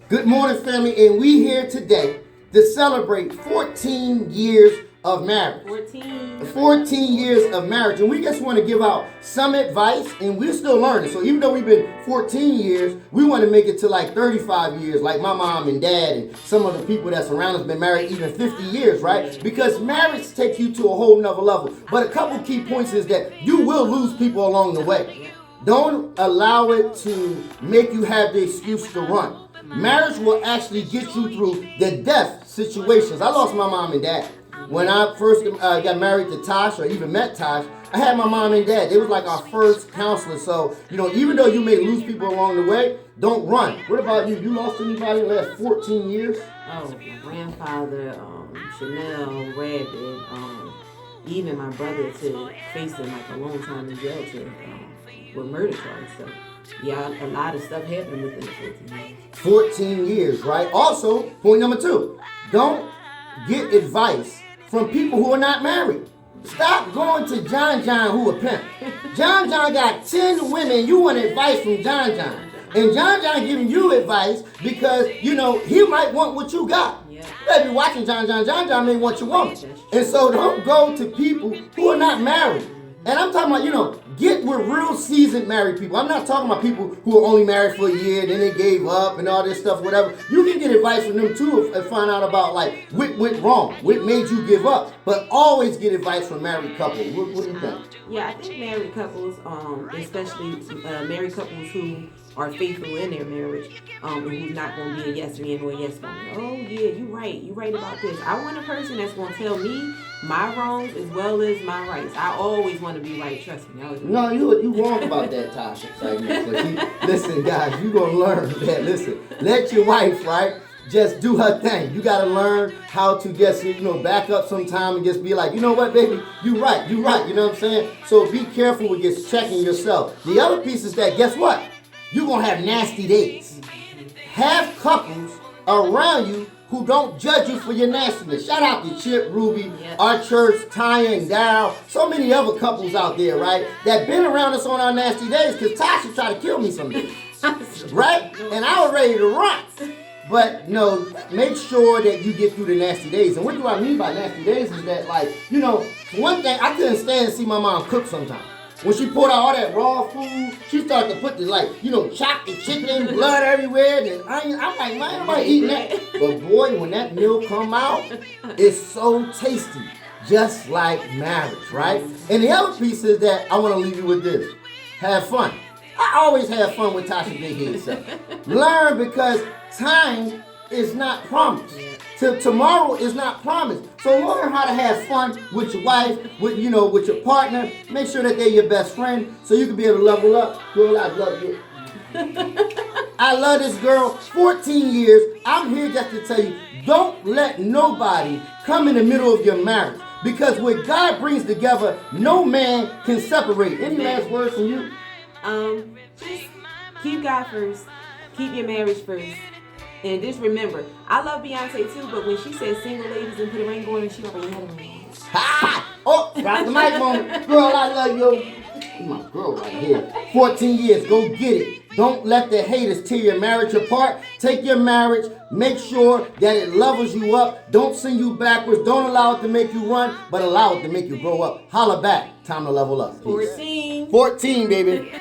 Good morning, family, and we here today to celebrate 14 years of marriage. 14 years of marriage, and we just want to give out some advice, and we're still learning. So even though we've been 14 years, we want to make it to like 35 years, like my mom and dad and some of the people that's around us been married even 50 years, right? Because marriage takes you to a whole nother level. But a couple key points is that you will lose people along the way. Don't allow it to make you have the excuse to run. Marriage will actually get you through the death situations. I lost my mom and dad. When I first got married to Tosh, or even met Tosh, I had my mom and dad. They was like our first counselors. So, even though you may lose people along the way, don't run. What about you? You lost anybody in the last 14 years? Oh, my grandfather, Chanel, Rabbit, even my brother to facing like a long time in jail with murder charges. So, yeah, a lot of stuff happened within the 14 years. 14 years, right? Also, point number 2, don't get advice from people who are not married. Stop going to John who a pimp. John got 10 women. You want advice from John. And John giving you advice because, he might want what you got. Yeah. You better be watching John. John may want your woman. And so don't go to people who are not married. And I'm talking about, get with real seasoned married people. I'm not talking about people who are only married for a year, then they gave up and all this stuff, whatever. You can get advice from them too and find out about like what went wrong, what made you give up. But always get advice from married couples. What do you think? Yeah, I think married couples, especially married couples who are faithful in their marriage, who's not going to be a yes man or a yes woman. Oh yeah, you're right about this. I want a person that's going to tell me my wrongs as well as my rights. I always want to be right, trust me. No, you wrong about that, Tasha. Listen, guys, you're going to learn that. Listen, let your wife, right, just do her thing. You got to learn how to just, back up sometime and just be like, you know what, baby, you right. You know what I'm saying? So be careful with just checking yourself. The other piece is that, guess what? You're going to have nasty days. Have couples around you who don't judge you for your nastiness. Shout out to Chip, Ruby, our church, Tanya and Darryl, so many other couples out there, right, that been around us on our nasty days, because Tasha tried to kill me someday, right? And I was ready to run. But no, make sure that you get through the nasty days. And what do I mean by nasty days is that, one thing, I couldn't stand to see my mom cook sometimes. When she poured out all that raw food, she started to put the, chop the chicken, blood everywhere, and onions. I'm like, man, nobody eating that. But boy, when that meal come out, it's so tasty. Just like marriage, right? And the other piece is that I want to leave you with this. Have fun. I always have fun with Tasha Big Head stuff. Learn, because time is not promised. Tomorrow is not promised. So learn how to have fun with your wife, with your partner. Make sure that they're your best friend so you can be able to level up. Girl, I love you. I love this girl. 14 years. I'm here just to tell you, don't let nobody come in the middle of your marriage. Because what God brings together, no man can separate. Any last words from you? Just keep God first. Keep your marriage first. And just remember, I love Beyonce too, but when she said single ladies and put a ring on her, she already had a ring. Ha! Oh, drop the microphone. Girl, I love you. My girl right here. 14 years, go get it. Don't let the haters tear your marriage apart. Take your marriage, make sure that it levels you up. Don't send you backwards. Don't allow it to make you run, but allow it to make you grow up. Holla back. Time to level up. Peace. 14. 14, baby.